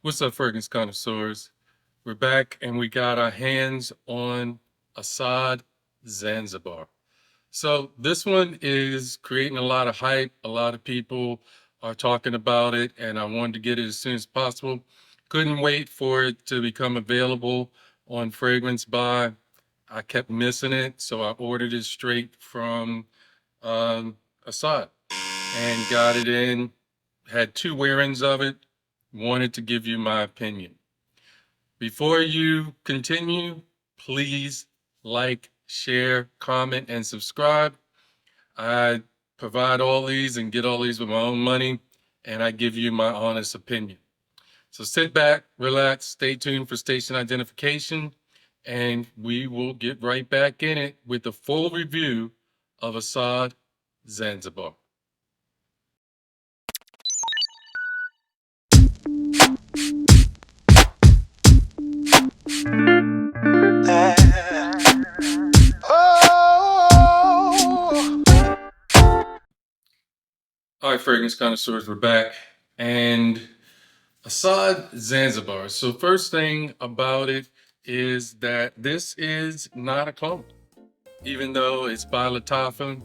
What's up, Fergus Connoisseurs? We're back and we got our hands on Asad Zanzibar. So this one is creating a lot of hype. A lot of people are talking about it, and I wanted to get it as soon as possible. Couldn't wait for it to become available on Fragrance Buy. I kept missing it, so I ordered it straight from Asad and got it in. Had two wearings of it. Wanted to give you my opinion. Before you continue, please like, share, comment, and subscribe. I provide all these and get all these with my own money, and I give you my honest opinion. So sit back, relax, stay tuned for station identification, and we will get right back in it with a full review of Asad Zanzibar. All right, fragrance connoisseurs, we're back. And Asad Zanzibar. So first thing about it is that this is not a clone. Even though it's by Lattafa,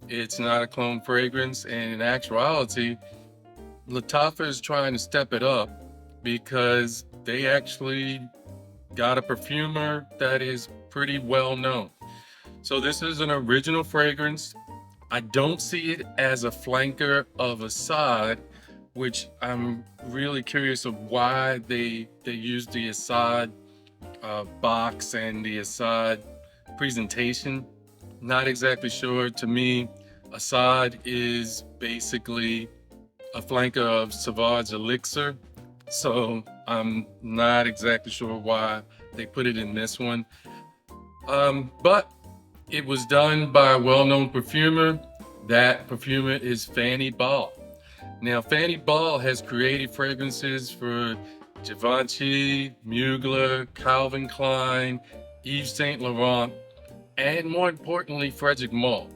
it's not a clone fragrance. And in actuality, Lattafa is trying to step it up because they actually got a perfumer that is pretty well known. So this is an original fragrance. I don't see it as a flanker of Asad, which I'm really curious of why they used the Asad box and the Asad presentation. Not exactly sure. To me, Asad is basically a flanker of Savard's Elixir, so I'm not exactly sure why they put it in this one. But it was done by a well-known perfumer. That perfumer is Fanny Ball. Now, Fanny Ball has created fragrances for Givenchy, Mugler, Calvin Klein, Yves Saint Laurent, and more importantly, Frederic Malle.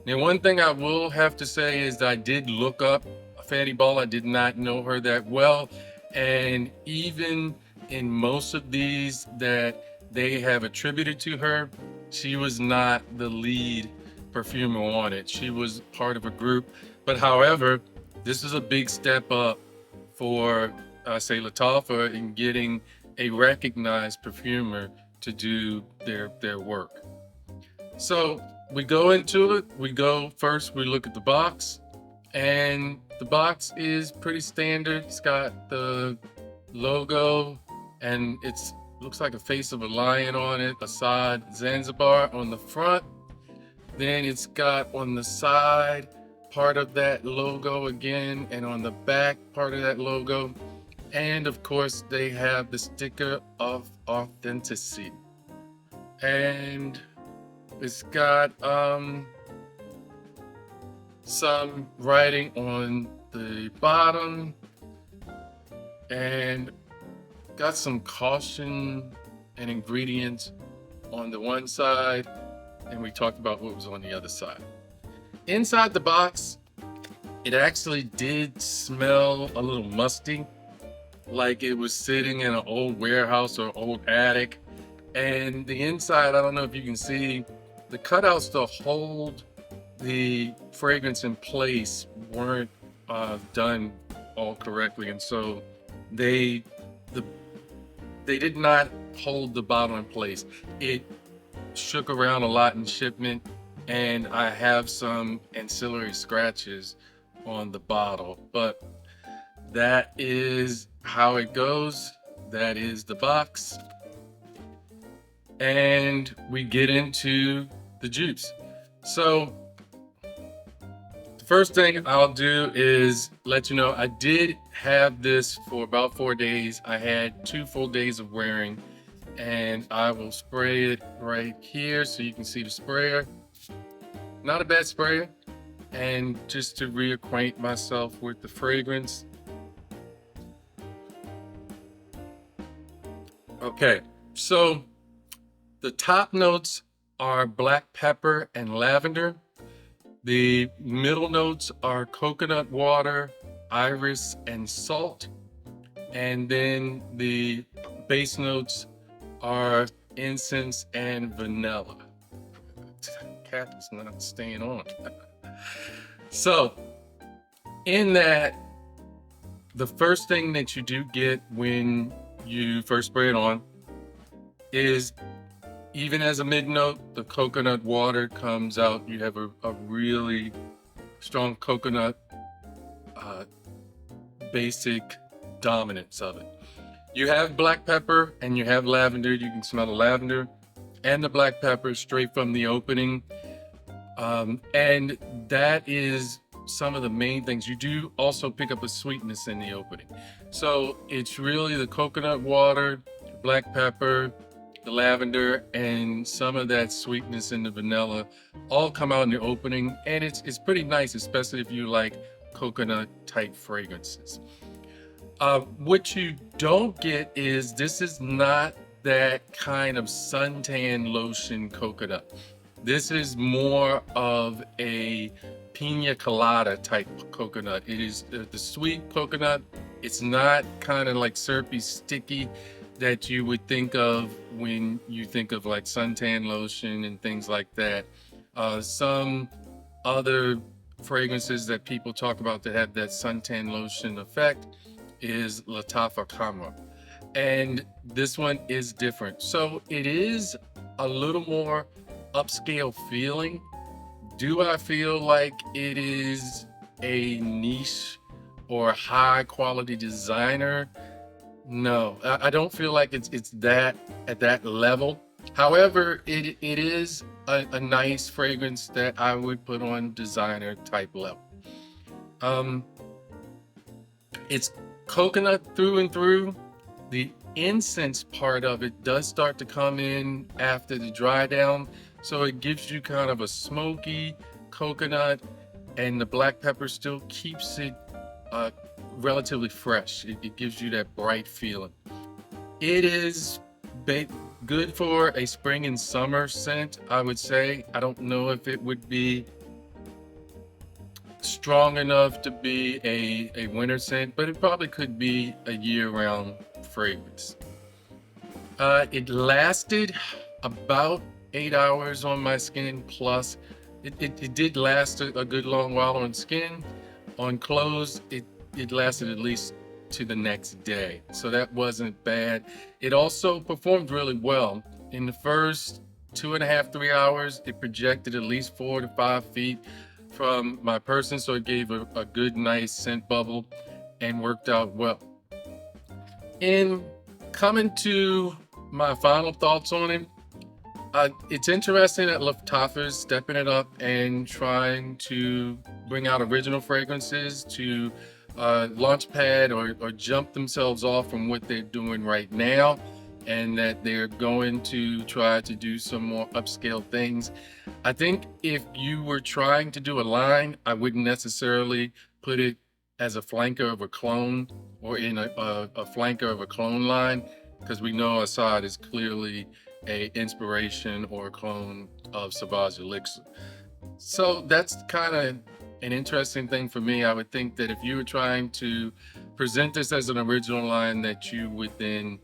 Now, one thing I will have to say is that I did look up Fanny Ball. I did not know her that well. And even in most of these that they have attributed to her, she was not the lead perfumer on it. She was part of a group. But however, this is a big step up for, say, Lattafa in getting a recognized perfumer to do their work. So we go into it. We look at the box, and the box is pretty standard. It's got the logo, and it looks like a face of a lion on it, Asad Zanzibar on the front. Then it's got on the side part of that logo again, and on the back part of that logo. And of course, they have the sticker of authenticity. And it's got some writing on the bottom, and got some caution and ingredients on the one side, and we talked about what was on the other side. Inside the box, it actually did smell a little musty, like it was sitting in an old warehouse or old attic. And the inside, I don't know if you can see, the cutouts to hold the fragrance in place weren't done all correctly, and so they did not hold the bottle in place. It shook around a lot in shipment, and I have some ancillary scratches on the bottle, but that is how it goes. That is the box. And we get into the juice. So the first thing I'll do is let you know I did have this for about 4 days. I had 2 full days of wearing, and I will spray it right here so you can see the sprayer. Not a bad sprayer. And just to reacquaint myself with the fragrance. Okay, so the top notes are black pepper and lavender. The middle notes are coconut water, iris, and salt. And then the base notes are incense and vanilla. Cat is not staying on. So, in that, the first thing that you do get when you first spray it on is, even as a mid note, the coconut water comes out. You have a really strong coconut uh, basic dominance of it. You have black pepper and you have lavender. You can smell the lavender and the black pepper straight from the opening. And that is some of the main things. You do also pick up a sweetness in the opening. So it's really the coconut water, black pepper, the lavender, and some of that sweetness in the vanilla all come out in the opening. And it's pretty nice, especially if you like coconut type fragrances. What you don't get is, this is not that kind of suntan lotion coconut. This is more of a pina colada type coconut. It is the sweet coconut. It's not kind of like syrupy, sticky that you would think of when you think of like suntan lotion and things like that. Some other fragrances that people talk about that have that suntan lotion effect is Lattafa Camera. And this one is different. So it is a little more upscale feeling. Do I feel like it is a niche or high quality designer? No, I don't feel like it's that at that level. However, it is a nice fragrance that I would put on designer type level. Um, it's coconut through and through. The incense part of it does start to come in after the dry down, so it gives you kind of a smoky coconut, and the black pepper still keeps it relatively fresh. It gives you that bright feeling. It is good for a spring and summer scent, I would say. I don't know if it would be strong enough to be a winter scent, but it probably could be a year-round fragrance. It lasted about 8 hours on my skin, plus it did last a good long while on skin. On clothes, it lasted at least to the next day, so that wasn't bad. It also performed really well. In the first 2.5, 3 hours, it projected at least 4 to 5 feet from my person, so it gave a good, nice scent bubble and worked out well. In coming to my final thoughts on it, it's interesting that Lattafa is stepping it up and trying to bring out original fragrances to launchpad or jump themselves off from what they're doing right now, and that they're going to try to do some more upscale things. I think if you were trying to do a line, I wouldn't necessarily put it as a flanker of a clone or in a flanker of a clone line, because we know Asad is clearly a inspiration or a clone of Sauvage Elixir. So that's kind of an interesting thing for me. I would think that if you were trying to present this as an original line, that you would then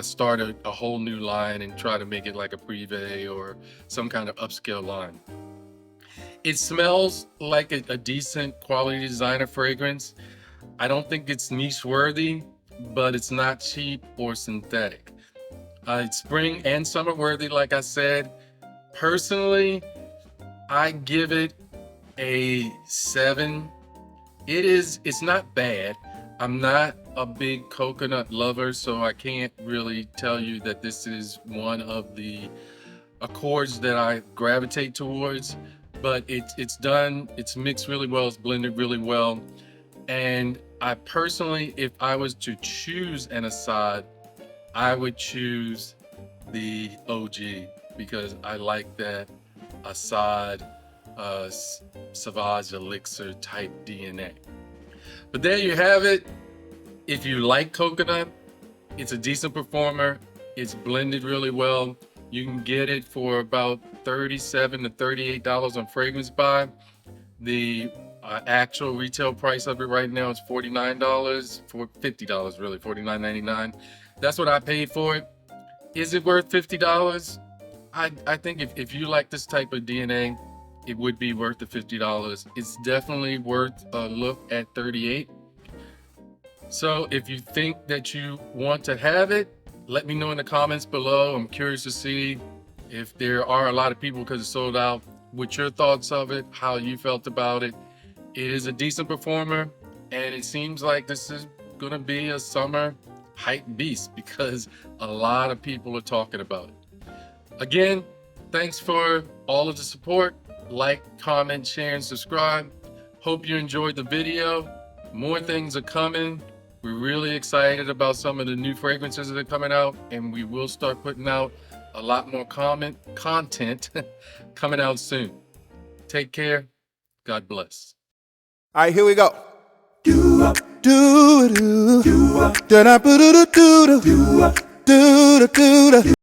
start a whole new line and try to make it like a privé or some kind of upscale line. It smells like a decent quality designer fragrance. I don't think it's niche worthy, but it's not cheap or synthetic. It's spring and summer worthy, like I said. Personally, I give it a 7. It's not bad. I'm not a big coconut lover, so I can't really tell you that this is one of the accords that I gravitate towards, but it's mixed really well, it's blended really well. And I personally, if I was to choose an Asad, I would choose the OG, because I like that Asad Sauvage Elixir type DNA. But there you have it. If you like coconut, it's a decent performer. It's blended really well. You can get it for about $37 to $38 on Fragrance Buy. The Actual retail price of it right now is $49, for $50 really, $49.99. That's what I paid for it. Is it worth $50? I think if you like this type of DNA, it would be worth the $50. It's definitely worth a look at 38. So if you think that you want to have it, let me know in the comments below. I'm curious to see if there are a lot of people, because it's sold out, what your thoughts of it, how you felt about it. It is a decent performer, and it seems like this is gonna be a summer hype beast because a lot of people are talking about it. Again, thanks for all of the support. Like, comment, share, and subscribe. Hope you enjoyed the video. More things are coming. We're really excited about some of the new fragrances that are coming out, and we will start putting out a lot more content coming out soon. Take care. God bless. All right, here we go. Do do do do do do do do do do do do.